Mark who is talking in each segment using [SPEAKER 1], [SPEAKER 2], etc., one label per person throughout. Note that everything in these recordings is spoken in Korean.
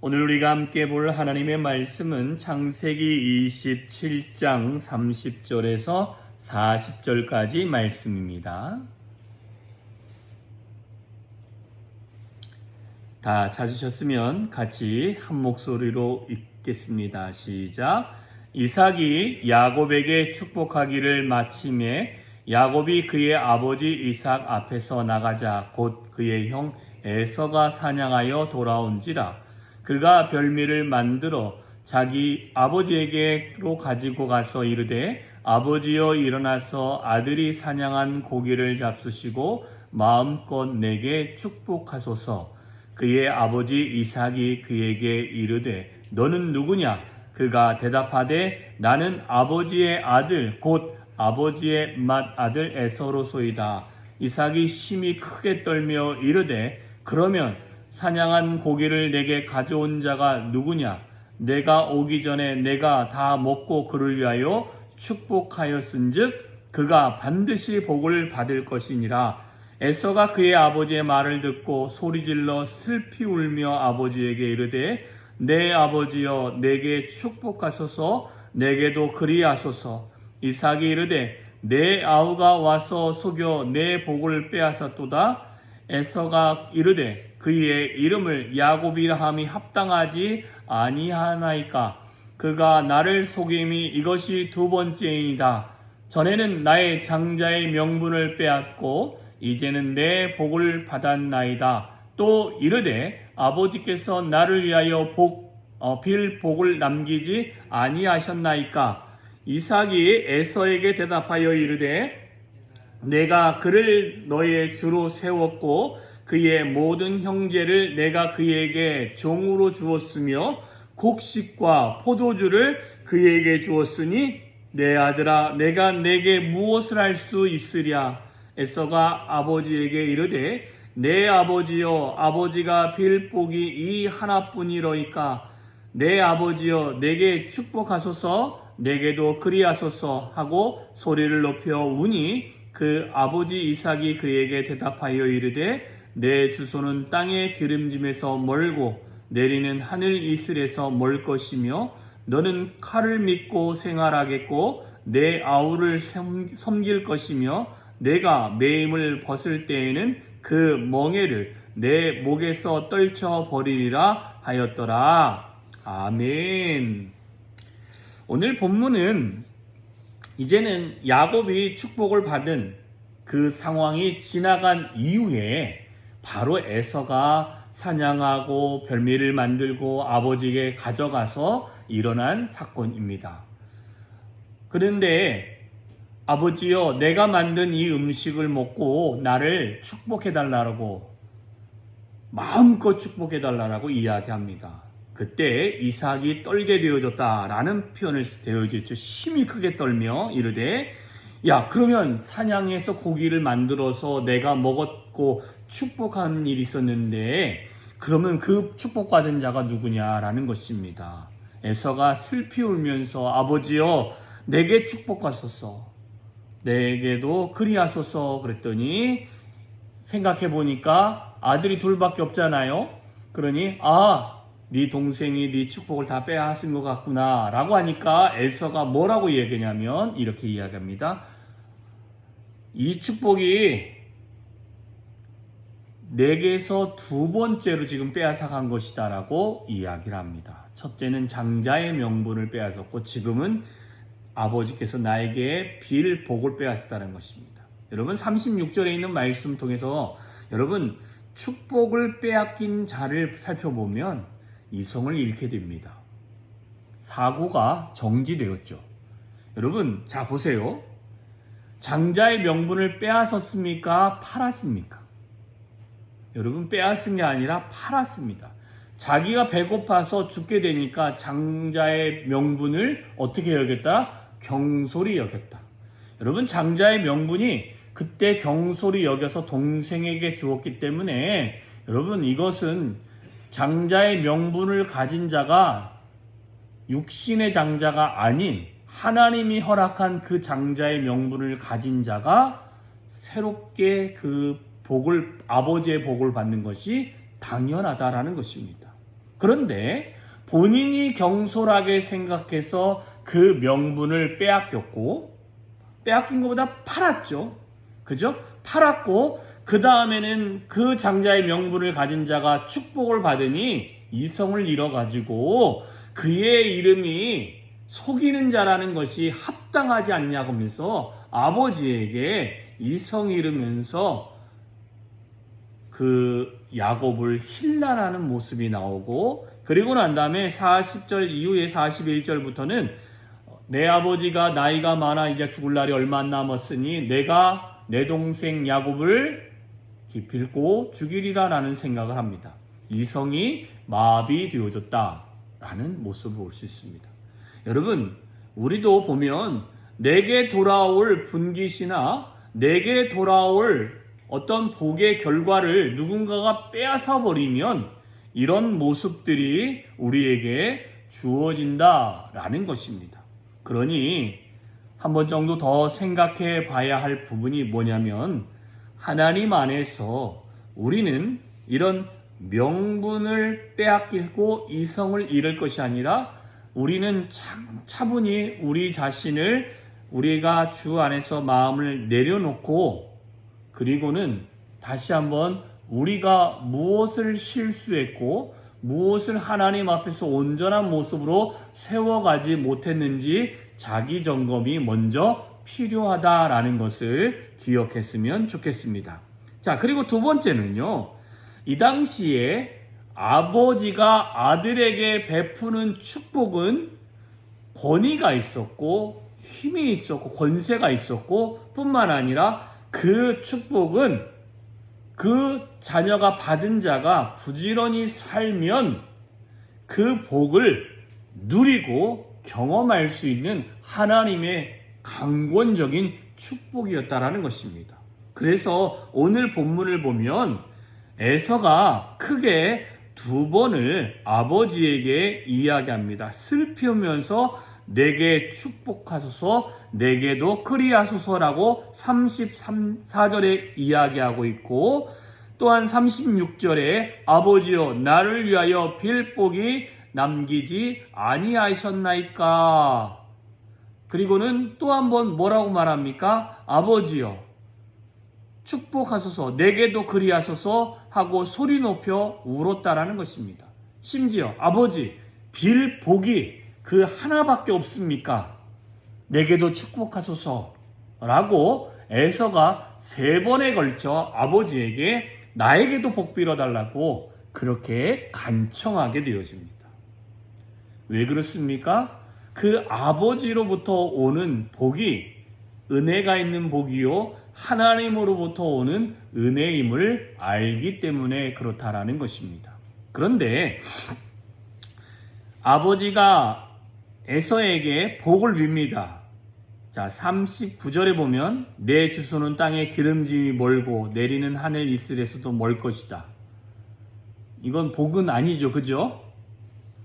[SPEAKER 1] 오늘 우리가 함께 볼 하나님의 말씀은 창세기 27장 30절에서 40절까지 말씀입니다. 다 찾으셨으면 같이 한 목소리로 읽겠습니다. 시작. 이삭이 야곱에게 축복하기를 마침에 야곱이 그의 아버지 이삭 앞에서 나가자 곧 그의 형 에서가 사냥하여 돌아온지라. 그가 별미를 만들어 자기 아버지에게로 가지고 가서 이르되 아버지여 일어나서 아들이 사냥한 고기를 잡수시고 마음껏 내게 축복하소서. 그의 아버지 이삭이 그에게 이르되 너는 누구냐? 그가 대답하되 나는 아버지의 아들 곧 아버지의 맏아들 에서로소이다. 이삭이 심히 크게 떨며 이르되 그러면 사냥한 고기를 내게 가져온 자가 누구냐? 내가 오기 전에 내가 다 먹고 그를 위하여 축복하였은즉 그가 반드시 복을 받을 것이니라. 에서가 그의 아버지의 말을 듣고 소리질러 슬피 울며 아버지에게 이르되 내 아버지여 내게 축복하소서. 내게도 그리하소서. 이삭이 이르되 내 아우가 와서 속여 내 복을 빼앗았도다. 에서가 이르되 그의 이름을 야곱이라 함이 합당하지 아니하나이까? 그가 나를 속임이 이것이 두 번째이다. 전에는 나의 장자의 명분을 빼앗고 이제는 내 복을 받았나이다. 또 이르되 아버지께서 나를 위하여 빌 복을 남기지 아니하셨나이까? 이삭이 에서에게 대답하여 이르되 내가 그를 너의 주로 세웠고 그의 모든 형제를 내가 그에게 종으로 주었으며 곡식과 포도주를 그에게 주었으니 내 아들아 내가 내게 무엇을 할 수 있으랴? 에서가 아버지에게 이르되 내 아버지여 아버지가 빌 복이 이 하나뿐이로이까? 내 아버지여 내게 축복하소서. 내게도 그리하소서 하고 소리를 높여 우니 그 아버지 이삭이 그에게 대답하여 이르되 내 주소는 땅의 기름짐에서 멀고 내리는 하늘 이슬에서 멀 것이며 너는 칼을 믿고 생활하겠고 내 아우를 섬길 것이며 내가 매임을 벗을 때에는 그 멍에를 내 목에서 떨쳐 버리리라 하였더라. 아멘. 오늘 본문은 이제는 야곱이 축복을 받은 그 상황이 지나간 이후에 바로 에서가 사냥하고 별미를 만들고 아버지에게 가져가서 일어난 사건입니다. 그런데 아버지여 내가 만든 이 음식을 먹고 나를 축복해달라고 마음껏 축복해달라고 이야기합니다. 그때 이삭이 떨게 되어졌다라는 표현을 되어졌죠. 심히 크게 떨며 이르되 야 그러면 사냥해서 고기를 만들어서 내가 먹었고 축복한 일이 있었는데 그러면 그 축복받은 자가 누구냐라는 것입니다. 에서가 슬피 울면서 아버지여 내게 축복하소서. 내게도 그리하소서 그랬더니 생각해보니까 아들이 둘밖에 없잖아요. 그러니 네 동생이 네 축복을 다 빼앗은 것 같구나 라고 하니까 에서가 뭐라고 얘기하냐면 이렇게 이야기합니다. 이 축복이 내게서 두 번째로 지금 빼앗아간 것이다 라고 이야기를 합니다. 첫째는 장자의 명분을 빼앗았고 지금은 아버지께서 나에게 빌 복을 빼앗았다는 것입니다. 여러분 36절에 있는 말씀 통해서 여러분 축복을 빼앗긴 자를 살펴보면 이성을 잃게 됩니다. 사고가 정지되었죠. 여러분 자 보세요. 장자의 명분을 빼앗았습니까? 팔았습니까? 여러분 빼앗은 게 아니라 팔았습니다. 자기가 배고파서 죽게 되니까 장자의 명분을 어떻게 여겼다? 경솔히 여겼다. 여러분 장자의 명분이 그때 경솔히 여겨서 동생에게 주었기 때문에 여러분 이것은 장자의 명분을 가진 자가 육신의 장자가 아닌 하나님이 허락한 그 장자의 명분을 가진 자가 새롭게 그 복을 아버지의 복을 받는 것이 당연하다라는 것입니다. 그런데 본인이 경솔하게 생각해서 그 명분을 빼앗겼고, 빼앗긴 것보다 팔았죠. 그죠? 팔았고, 그 다음에는 그 장자의 명분을 가진 자가 축복을 받으니 이성을 잃어가지고 그의 이름이 속이는 자라는 것이 합당하지 않냐고 하면서 아버지에게 이성 잃으면서 그 야곱을 힐난하는 모습이 나오고, 그리고 난 다음에 40절 이후에 41절부터는 내 아버지가 나이가 많아 이제 죽을 날이 얼마 안 남았으니 내가 내 동생 야곱을 기필코 죽이리라 라는 생각을 합니다. 이성이 마비되어졌다라는 모습을 볼 수 있습니다. 여러분, 우리도 보면 내게 돌아올 분깃이나 내게 돌아올 어떤 복의 결과를 누군가가 빼앗아 버리면 이런 모습들이 우리에게 주어진다라는 것입니다. 그러니 한 번 정도 더 생각해 봐야 할 부분이 뭐냐면, 하나님 안에서 우리는 이런 명분을 빼앗기고 이성을 잃을 것이 아니라 우리는 차분히 우리 자신을 우리가 주 안에서 마음을 내려놓고, 그리고는 다시 한번 우리가 무엇을 실수했고 무엇을 하나님 앞에서 온전한 모습으로 세워가지 못했는지 자기 점검이 먼저 필요하다라는 것을 기억했으면 좋겠습니다. 자, 그리고 두 번째는요, 이 당시에 아버지가 아들에게 베푸는 축복은 권위가 있었고 힘이 있었고 권세가 있었고 뿐만 아니라 그 축복은 그 자녀가 받은 자가 부지런히 살면 그 복을 누리고 경험할 수 있는 하나님의 강권적인 축복이었다라는 것입니다. 그래서 오늘 본문을 보면 에서가 크게 두 번을 아버지에게 이야기합니다. 슬피우면서 내게 축복하소서, 내게도 그리하소서라고 34절에 이야기하고 있고, 또한 36절에 아버지여 나를 위하여 빌 복이 남기지 아니하셨나이까. 그리고는 또 한 번 뭐라고 말합니까? 아버지여 축복하소서, 내게도 그리하소서 하고 소리 높여 울었다라는 것입니다. 심지어 아버지 빌 복이 그 하나밖에 없습니까? 내게도 축복하소서 라고 에서가 3번에 걸쳐 아버지에게 나에게도 복 빌어달라고 그렇게 간청하게 되어집니다. 왜 그렇습니까? 그 아버지로부터 오는 복이 은혜가 있는 복이요 하나님으로부터 오는 은혜임을 알기 때문에 그렇다라는 것입니다. 그런데 아버지가 에서에게 복을 빕니다. 자, 39절에 보면 내 주소는 땅에 기름짐이 멀고 내리는 하늘 이슬에서도 멀 것이다. 이건 복은 아니죠. 그죠?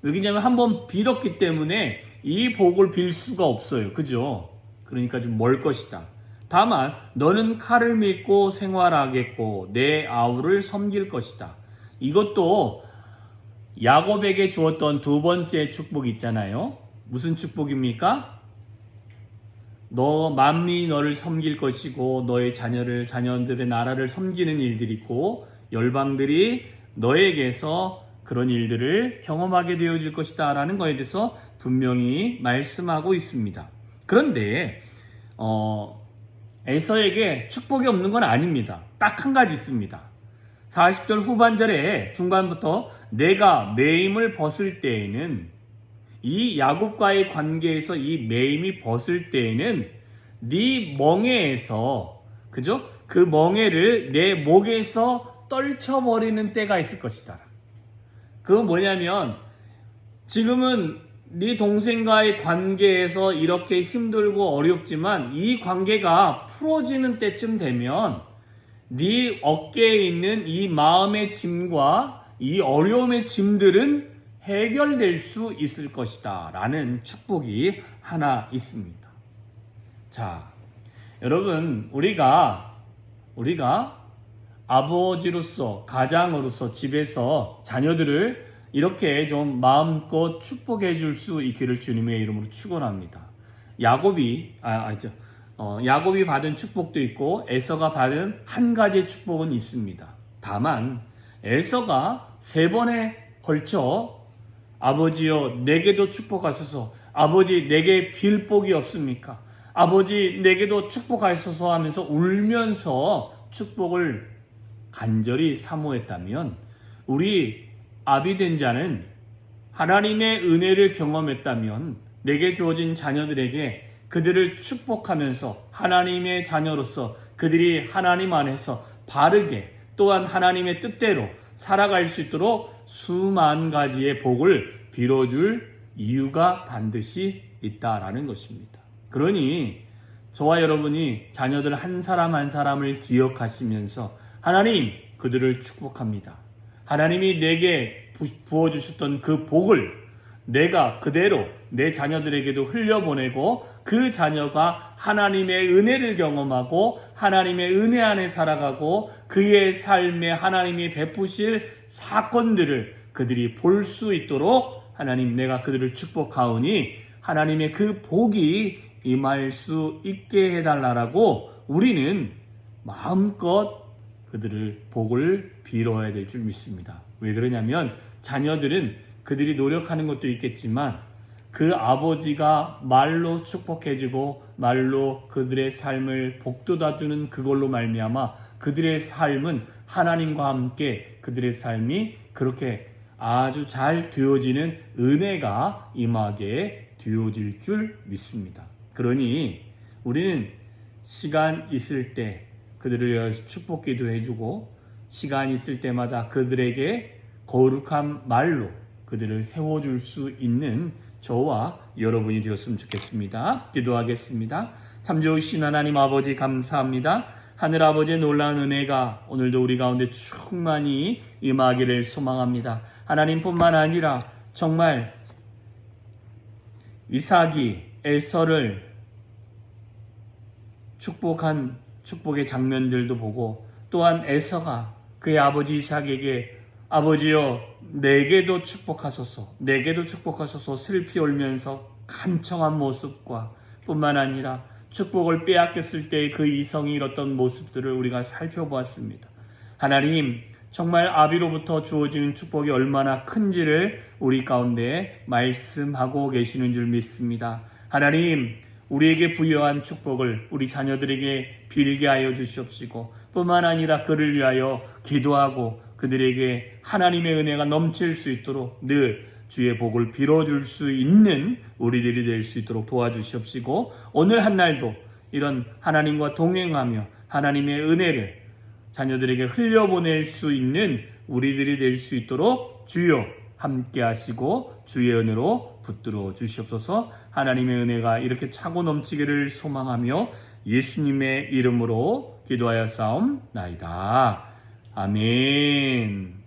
[SPEAKER 1] 왜냐하면 한번 빌었기 때문에 이 복을 빌 수가 없어요. 그죠? 그러니까 좀 멀 것이다. 다만 너는 칼을 믿고 생활하겠고 내 아우를 섬길 것이다. 이것도 야곱에게 주었던 두 번째 축복이 있잖아요. 무슨 축복입니까? 너 만민이 너를 섬길 것이고 너의 자녀들의 나라를 섬기는 일들이 있고 열방들이 너에게서 그런 일들을 경험하게 되어질 것이다 라는 것에 대해서 분명히 말씀하고 있습니다. 그런데 에서에게 축복이 없는 건 아닙니다. 딱 한 가지 있습니다. 40절 후반절에 중간부터 내가 매임을 벗을 때에는, 이 야곱과의 관계에서 이 매임이 벗을 때에는 네 멍에에서, 그죠? 그 멍에를 내 목에서 떨쳐버리는 때가 있을 것이다. 그건 뭐냐면 지금은 네 동생과의 관계에서 이렇게 힘들고 어렵지만 이 관계가 풀어지는 때쯤 되면 네 어깨에 있는 이 마음의 짐과 이 어려움의 짐들은 해결될 수 있을 것이다 라는 축복이 하나 있습니다. 자, 여러분, 우리가 아버지로서, 가장으로서 집에서 자녀들을 이렇게 좀 마음껏 축복해 줄 수 있기를 주님의 이름으로 축원합니다. 야곱이 받은 축복도 있고 에서가 받은 한 가지의 축복은 있습니다. 다만 에서가 3번에 걸쳐 아버지여 내게도 축복하소서, 아버지 내게 빌 복이 없습니까? 아버지 내게도 축복하소서 하면서 울면서 축복을 간절히 사모했다면, 우리 아비된 자는 하나님의 은혜를 경험했다면 내게 주어진 자녀들에게 그들을 축복하면서 하나님의 자녀로서 그들이 하나님 안에서 바르게 또한 하나님의 뜻대로 살아갈 수 있도록 수만 가지의 복을 빌어줄 이유가 반드시 있다라는 것입니다. 그러니 저와 여러분이 자녀들 한 사람 한 사람을 기억하시면서 하나님 그들을 축복합니다. 하나님이 내게 부어주셨던 그 복을 내가 그대로 내 자녀들에게도 흘려보내고 그 자녀가 하나님의 은혜를 경험하고 하나님의 은혜 안에 살아가고 그의 삶에 하나님이 베푸실 사건들을 그들이 볼 수 있도록 하나님 내가 그들을 축복하오니 하나님의 그 복이 임할 수 있게 해달라고 우리는 마음껏 그들을 복을 빌어야 될 줄 믿습니다. 왜 그러냐면 자녀들은 그들이 노력하는 것도 있겠지만 그 아버지가 말로 축복해주고 말로 그들의 삶을 복돋아주는 그걸로 말미암아 그들의 삶은 하나님과 함께 그들의 삶이 그렇게 아주 잘 되어지는 은혜가 임하게 되어질 줄 믿습니다. 그러니 우리는 시간 있을 때 그들을 위해서 축복 기도해주고 시간 있을 때마다 그들에게 거룩한 말로 그들을 세워줄 수 있는 저와 여러분이 되었으면 좋겠습니다. 기도하겠습니다. 참 좋으신 하나님 아버지 감사합니다. 하늘아버지의 놀라운 은혜가 오늘도 우리 가운데 충만히 임하기를 소망합니다. 하나님뿐만 아니라 정말 이삭이 에서를 축복한 축복의 장면들도 보고 또한 에서가 그의 아버지 이삭에게 아버지여 내게도 축복하소서 내게도 축복하소서 슬피 울면서 간청한 모습과 뿐만 아니라 축복을 빼앗겼을 때의 그 이성이 잃었던 모습들을 우리가 살펴보았습니다. 하나님 정말 아비로부터 주어지는 축복이 얼마나 큰지를 우리 가운데 말씀하고 계시는 줄 믿습니다. 하나님 우리에게 부여한 축복을 우리 자녀들에게 빌게 하여 주시옵시고 뿐만 아니라 그를 위하여 기도하고 그들에게 하나님의 은혜가 넘칠 수 있도록 늘 주의 복을 빌어줄 수 있는 우리들이 될 수 있도록 도와주시옵시고 오늘 한 날도 이런 하나님과 동행하며 하나님의 은혜를 자녀들에게 흘려보낼 수 있는 우리들이 될 수 있도록 주여 함께 하시고 주의 은혜로 붙들어 주시옵소서. 하나님의 은혜가 이렇게 차고 넘치기를 소망하며 예수님의 이름으로 기도하여 싸움나이다. 아멘.